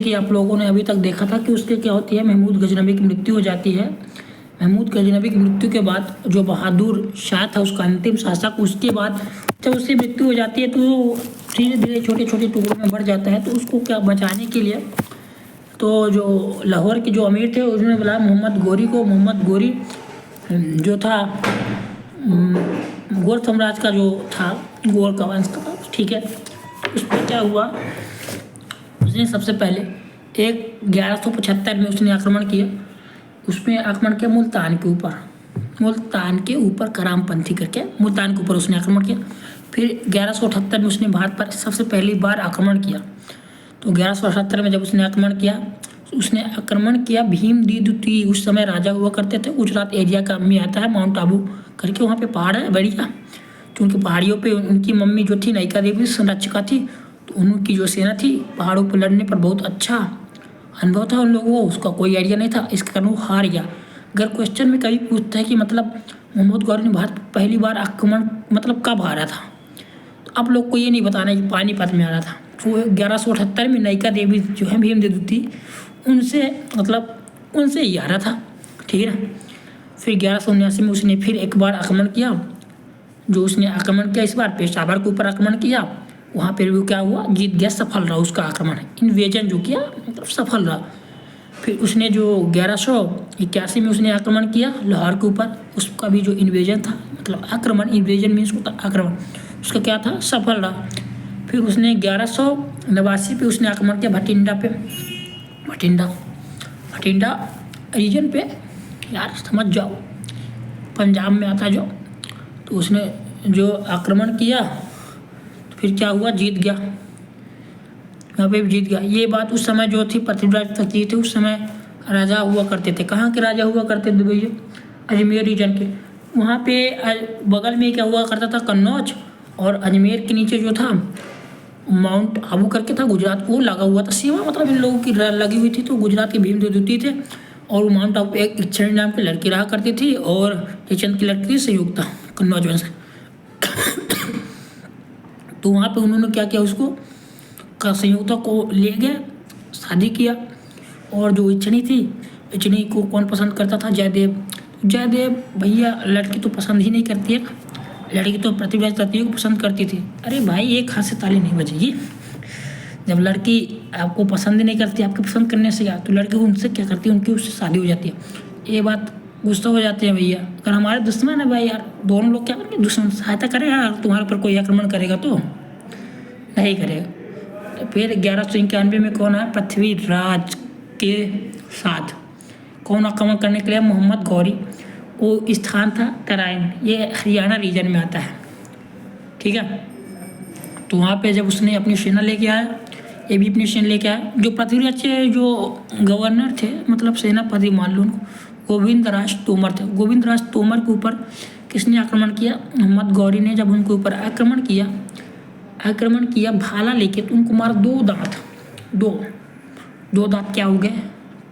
कि आप लोगों ने अभी तक देखा था कि उसके क्या होती है, महमूद गजनबी की मृत्यु हो जाती है। महमूद गजनबी की मृत्यु के बाद जो बहादुर शाह था उसका अंतिम शासक, उसके बाद जब उसकी मृत्यु हो जाती है तो धीरे धीरे छोटे छोटे टुकड़ों में बढ़ जाता है। तो उसको क्या बचाने के लिए तो जो लाहौर के जो अमीर थे उन्होंने बुलाया मोहम्मद गोरी को। मोहम्मद गोरी जो था गौर साम्राज्य का जो था, गौर का वंश का, ठीक है। उस पर क्या हुआ, उसने सबसे पहले 1175 में उसने आक्रमण किया। उसमें आक्रमण किया मुल्तान के ऊपर, मुल्तान के ऊपर करामपंथी करके मुल्तान के ऊपर उसने आक्रमण किया। फिर 1178 में उसने भारत पर सबसे पहली बार आक्रमण किया। तो 1178 में जब उसने आक्रमण किया भीम द्वितीय, उस समय राजा हुआ करते थे। गुजरात एरिया का में आता है, माउंट आबू करके, वहाँ पे पहाड़ है बढ़िया। तो उनकी पहाड़ियों पे उनकी मम्मी जो थी नायिका देवी संरक्षिका थी, तो उनकी जो सेना थी पहाड़ों पर लड़ने पर बहुत अच्छा अनुभव था उन लोगों को, उसका कोई आइडिया नहीं था, इस कारण वो हार गया। अगर क्वेश्चन में कभी पूछता है कि मतलब मोहम्मद गौरी ने भारत पर पहली बार आक्रमण मतलब कब हारा था, तो आप लोग को ये नहीं बताना कि पानीपत में हारा था। तो 1178 में नायिका देवी जो है भीम देवी उनसे उनसे ही हारा था, ठीक है ना। फिर 1179 में उसने फिर एक बार आक्रमण किया। जो उसने आक्रमण किया इस बार पेशावर के ऊपर आक्रमण किया, वहाँ पर भी क्या हुआ, जीत गया, सफल रहा उसका आक्रमण, इन्वेजन जो किया मतलब सफल रहा। फिर उसने जो 1181 में उसने आक्रमण किया लाहौर के ऊपर, उसका भी जो इन्वेजन था मतलब आक्रमण, इन्वेजन मीन्स आक्रमण, उसका क्या था, सफल रहा। फिर उसने 1189 पे उसने आक्रमण किया भटिंडा पे, भटिंडा रीजन पे, यार समझ जाओ, पंजाब में आता जो। तो उसने जो आक्रमण किया तो फिर क्या हुआ, जीत गया, यहाँ पे भी जीत गया। ये बात उस समय जो थी पृथ्वीराज तृतीय थे, उस समय राजा हुआ करते थे। कहाँ के राजा हुआ करते थे भैया, अजमेर रीजन के। वहाँ पे बगल में क्या हुआ करता था, कन्नौज, और अजमेर के नीचे जो था माउंट आबू करके था, गुजरात को लगा हुआ था सीमा, मतलब इन लोगों की लगी हुई थी। तो गुजरात के भीम द्वितीय थे और माउंट आबू एक इच्छन नाम की लड़की रहा करती थी, और जयचंद की लड़की थी संयुक्ता, कन्नौज वंश। तो वहाँ पे उन्होंने क्या किया, उसको का संयुक्ता को ले गए, शादी किया। और जो इच्छनी थी, इच्छनी को कौन पसंद करता था, जयदेव भैया लड़की तो पसंद ही नहीं करती है, लड़की तो पृथ्वीराज तृतीय को पसंद करती थी। अरे भाई एक हाथ से ताली नहीं बजेगी, जब लड़की आपको पसंद ही नहीं करती, आपके पसंद करने से क्या, तो लड़की उनसे क्या करती है, उनकी उससे शादी हो जाती है। ये बात गुस्सा हो जाते हैं भैया, अगर हमारे दुश्मन है भाई यार, दोनों लोग क्या करेंगे, दुश्मन सहायता करेगा यार, तुम्हारे ऊपर कोई आक्रमण करेगा तो नहीं करेगा। फिर 1191 में कौन आया, पृथ्वीराज के साथ कौन आक्रमण करने के लिए, मोहम्मद गौरी। वो स्थान था तराइन, ये हरियाणा रीजन में आता है, ठीक है। तो वहाँ पे जब उसने अपनी सेना लेके आया, ये भी अपनी सेना लेके आया। जो पृथ्वीराज के जो गवर्नर थे मतलब सेनापति मान लो उनको, गोविंद राज तोमर थे। गोविंद राज तोमर के ऊपर किसने आक्रमण किया, मोहम्मद गौरी ने। जब उनके ऊपर आक्रमण किया भाला लेके, तो उनको मारा दो दांत क्या हो गए,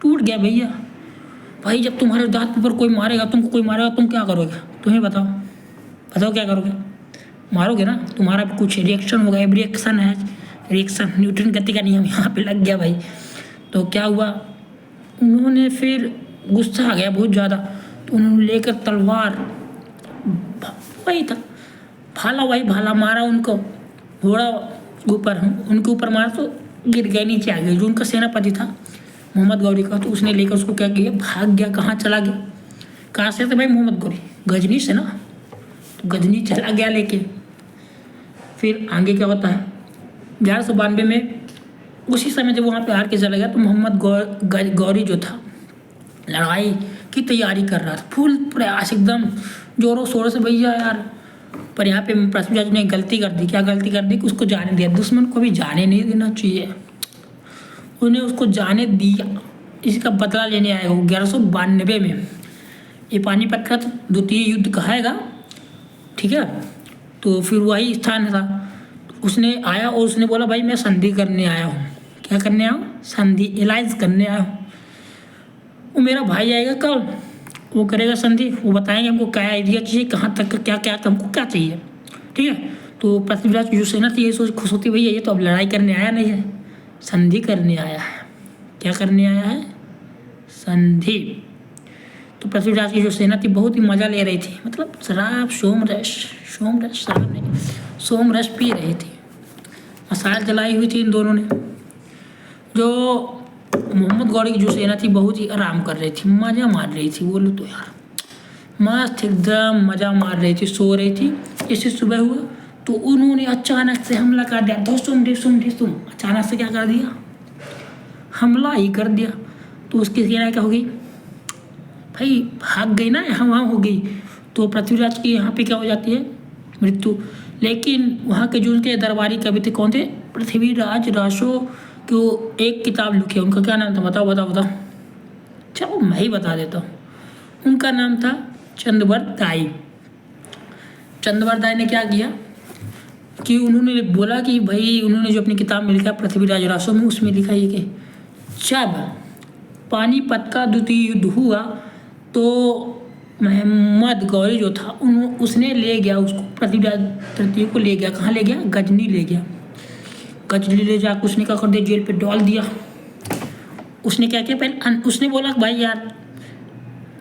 टूट गया भैया। भाई जब तुम्हारे दांत पर कोई मारेगा, तुमको कोई मारेगा, तुम क्या करोगे, तुम्हें बताओ क्या करोगे, मारोगे ना, तुम्हारा कुछ रिएक्शन होगा, रिएक्शन है, रिएक्शन न्यूटन गति का नियम यहाँ पे लग गया भाई। तो क्या हुआ, उन्होंने फिर गुस्सा आ गया बहुत ज़्यादा, तो उन्होंने लेकर तलवार, वही था भाला मारा उनको, घोड़ा उनके ऊपर मारा तो गिर गए, नीचे आ गए। जो उनका सेनापति था मोहम्मद गौरी का, तो उसने लेकर उसको क्या किया, भाग गया। कहाँ चला गया, कहाँ से थे भाई मोहम्मद गौरी, गजनी से ना, तो गजनी चला गया लेके। फिर आगे क्या होता है, 1192 में उसी समय जब वहाँ पे हार के चला गया, तो मोहम्मद गौरी जो था लड़ाई की तैयारी कर रहा था, फुल प्रयास एकदम जोरों शोरों से भैया यार। पर यहाँ पे पृथ्वीराज ने गलती कर दी। क्या गलती कर दी, कि उसको जाने दिया, दुश्मन को भी जाने नहीं देना चाहिए, उन्हें उसको जाने दिया। इसका बदला लेने आएगा वो 1192 में। ये पानीपत का द्वितीय युद्ध कहाएगा, ठीक है। तो फिर वही स्थान था, उसने आया और उसने बोला भाई मैं संधि करने आया हूँ। क्या करने आया हूँ, संधि, एलाइज करने आया हूँ। वो मेरा भाई आएगा कल, वो करेगा संधि, वो बताएंगे हमको क्या एरिया चाहिए, कहाँ तक क्या हमको क्या चाहिए, ठीक है। तो पृथ्वीराज की जो सेना थी ये सोच खुश होती, भैया ये तो अब लड़ाई करने आया नहीं है, संधि करने आया है। क्या करने आया है? संधि। तो पृथ्वीराज की जो सेना थी बहुत ही मज़ा ले रही थी, मतलब शराब शराब नहीं, सोमरस पी रही थी। मशाल जलाई हुई थी इन दोनों ने। जो मोहम्मद गौरी की जो सेना थी बहुत ही आराम कर रही थी, मज़ा मार रही थी। बोलो तो यार मस्त एकदम मज़ा मार रही थी, सो रही थी। जैसे सुबह हुआ तो उन्होंने अचानक से हमला कर दिया। दोस्तों अचानक से क्या कर दिया? हमला ही कर दिया। तो उसकी सेना क्या हो गई भाई? भाग गई ना, यहाँ वहाँ हो गई। तो पृथ्वीराज की यहाँ पे क्या हो जाती है? मृत्यु। लेकिन वहाँ के जो उनके दरबारी कवि थे कौन थे? पृथ्वीराज रासो को एक किताब लिखी है, उनका क्या नाम था? बताओ बताओ बताओ। चलो मैं ही बता देता हूँ। उनका नाम था चंद्रवरदाई दाई। चंद्रवरदाई दाई ने क्या किया कि उन्होंने बोला कि भाई उन्होंने जो अपनी किताब में लिखा पृथ्वीराज रासो में, उसमें लिखा ये कि जब पानीपत का द्वितीय युद्ध हुआ तो मोहम्मद गौरी जो था उसने ले गया उसको, पृथ्वीराज तृतीय को ले गया। कहाँ ले गया? गजनी ले गया। गजनी ले जाकर उसने क्या कर दिया? जेल पे डाल दिया। उसने क्या किया? पहले उसने बोला भाई यार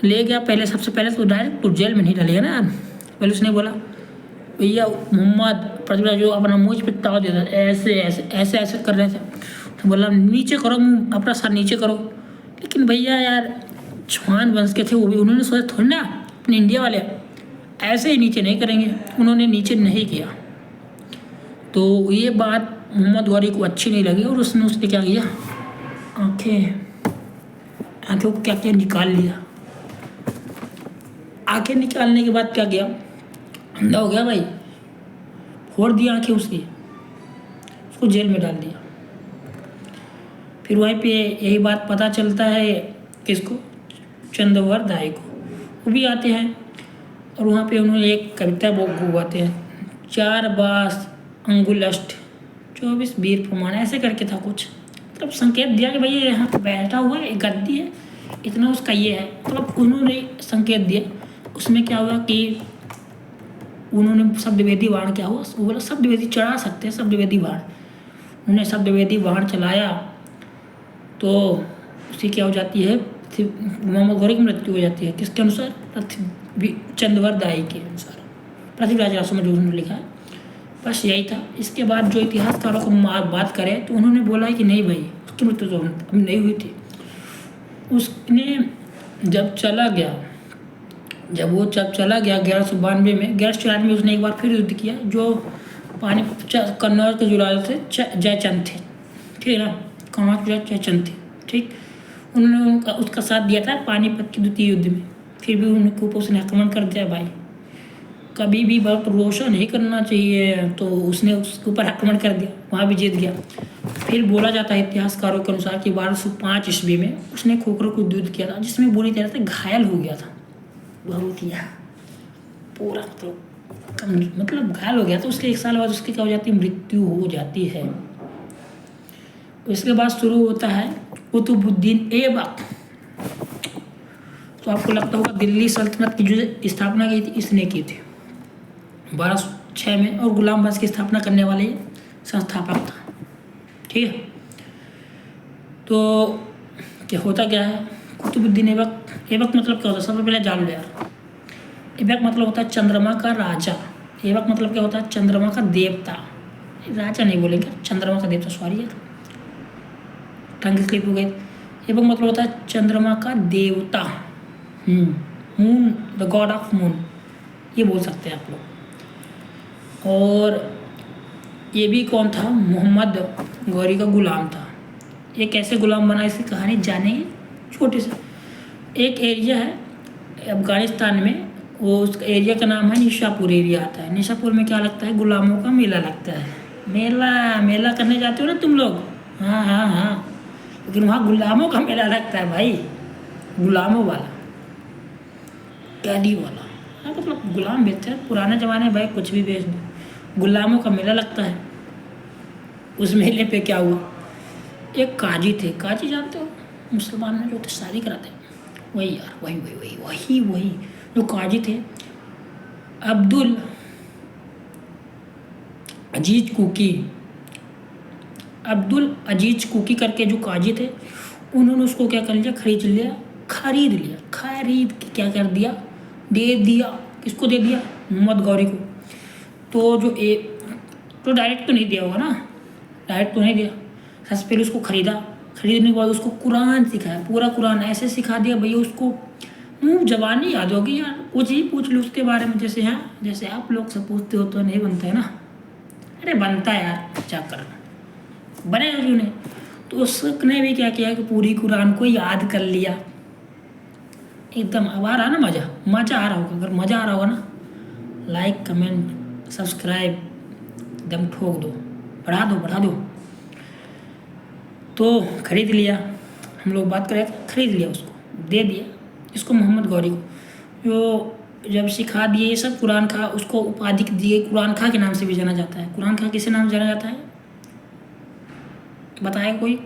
ले गया, पहले सबसे पहले तो डायरेक्ट तो जेल में नहीं डालेगा ना यार। पहले उसने बोला भैया मोहम्मद पृथ्वीराज जो अपना मुँह पे ताव देता ऐसे ऐसे ऐसे ऐसे कर रहे थे। तो बोला नीचे करो मुँह अपना, सर नीचे करो। लेकिन भैया यार चौहान वंश के थे वो भी, उन्होंने सोचा थोड़ी ना अपने इंडिया वाले ऐसे ही नीचे नहीं करेंगे, उन्होंने नीचे नहीं किया। तो ये बात मोहम्मद गौरी को अच्छी नहीं लगी और उसने क्या किया? आँखों को क्या किया? निकाल लिया। आँखें निकालने के बाद क्या किया? अंधा हो गया भाई, फोड़ दिया आँखें उसकी, उसको जेल में डाल दिया। फिर वहीं पे यही बात पता चलता है किसको? चंद्रवरदाई को। वो भी आते हैं और वहाँ पे उन्होंने एक कविता गुवाते हैं, 4 बास अंगुलष्ट 24 वीर प्रमाण, ऐसे करके था कुछ। मतलब संकेत दिया कि भाई ये यहाँ पे बैठा हुआ है, एक गद्दी है, इतना उसका ये है। मतलब उन्होंने संकेत दिया। उसमें क्या हुआ कि उन्होंने शब्दवेदी बाण क्या हुआ? वो बोला शब्दवेदी चढ़ा सकते हैं, शब्दवेदी बाण। उन्होंने शब्दवेदी बाण चलाया तो उसकी क्या हो जाती है? मोहम्मद गौरी की मृत्यु हो जाती है। किसके अनुसार? चंद्रवरदाई के अनुसार, पृथ्वीराज रासो में जो उन्होंने लिखा है। बस यही था। इसके बाद जो इतिहासकारों को बात करें तो उन्होंने बोला कि नहीं भाई उसकी मृत्यु तो अभी नहीं हुई थी। उसने जब चला गया 1192 में, 1194 में उसने एक बार फिर युद्ध किया। जो कन्नौज के जो राजा थे जयचंद थे, ठीक है ना? कन्नौज के जयचंद थे, ठीक। उन्होंने उसका साथ दिया था पानीपत के द्वितीय युद्ध में। फिर भी उनके ऊपर उसने आक्रमण कर दिया भाई। कभी भी बहुत रोशन नहीं करना चाहिए, तो उसने उसके ऊपर आक्रमण कर दिया, वहाँ भी जीत गया। फिर बोला जाता है इतिहासकारों के अनुसार कि 1205 ईस्वी में उसने खोखर को युद्ध किया था, जिसमें बुरी तरह से घायल हो गया था। बहुत ही पूरा मतलब घायल हो गया था। उसके 1 साल बाद उसकी क्या हो जाती है? मृत्यु हो जाती है। इसके बाद शुरू होता है कुतुबुद्दीन ऐबक। तो आपको लगता होगा दिल्ली सल्तनत की जो स्थापना की थी इसने की थी 1206 में, और गुलाम वंश की स्थापना करने वाले संस्थापक था, ठीक है। तो क्या होता क्या है? कुतुबुद्दीन ऐबक मतलब क्या होता है? सबसे पहले जान लो यार। ऐबक मतलब होता है चंद्रमा का राजा। ऐबक मतलब क्या होता है? चंद्रमा का देवता। राजा नहीं बोलेंगे, चंद्रमा का देवता, सॉरी यार टंग स्लिप हो गई। ऐबक मतलब होता है चंद्रमा का देवता, moon, the God of moon, ये बोल सकते हैं आप लोग। और ये भी कौन था? मोहम्मद गौरी का गुलाम था। ये कैसे गुलाम बना इसकी कहानी जानेंगे। छोटे से एक एरिया है अफगानिस्तान में, वो उस एरिया का नाम है निशापुर एरिया आता है। निशापुर में क्या लगता है? गुलामों का मेला लगता है। मेला करने जाते हो ना तुम लोग? हाँ, लेकिन वहाँ गुलामों का मेला लगता है भाई, गुलामों वाला, कैदी वाला। हाँ मतलब गुलाम बेचते हैं पुराने ज़माने भाई, कुछ भी बेच दो। गुलामों का मेला लगता है। उस मेले पे क्या हुआ? एक काजी थे, काजी जानते हो? मुसलमान में जो थे शादी कराते हैं, वही यार, वही जो काजी थे। अब्दुल अजीज कुकी करके जो काजी थे, उन्होंने उसको क्या कर लिया, खरीद के क्या कर दिया, दे दिया। किसको दे दिया? मोहम्मद गौरी को। तो जो तो डायरेक्ट तो नहीं दिया होगा ना, डायरेक्ट तो नहीं दिया। सबसे पहले उसको खरीदने के बाद उसको कुरान सिखाया, पूरा कुरान ऐसे सिखा दिया भैया उसको मुँह जबानी याद होगी यार, कुछ ही पूछ लो उसके बारे में। जैसे आप लोग से पूछते हो तो नहीं बनता है ना, अरे बनता है यार, क्या कर बनेगा क्यों नहीं। तो उसने भी क्या किया कि पूरी कुरान को याद कर लिया एकदम। अब आ रहा ना मज़ा आ रहा होगा। अगर मज़ा आ रहा होगा ना, लाइक कमेंट सब्सक्राइब एकदम ठोक दो, बढ़ा दो। तो खरीद लिया, हम लोग बात करें, खरीद लिया उसको, दे दिया इसको मोहम्मद गौरी को। जो जब सिखा दिए ये सब, कुरान खा उसको उपाधि दिए, कुरान खा के नाम से भी जाना जाता है। कुरान खा किसे नाम से जाना जाता है बताए कोई?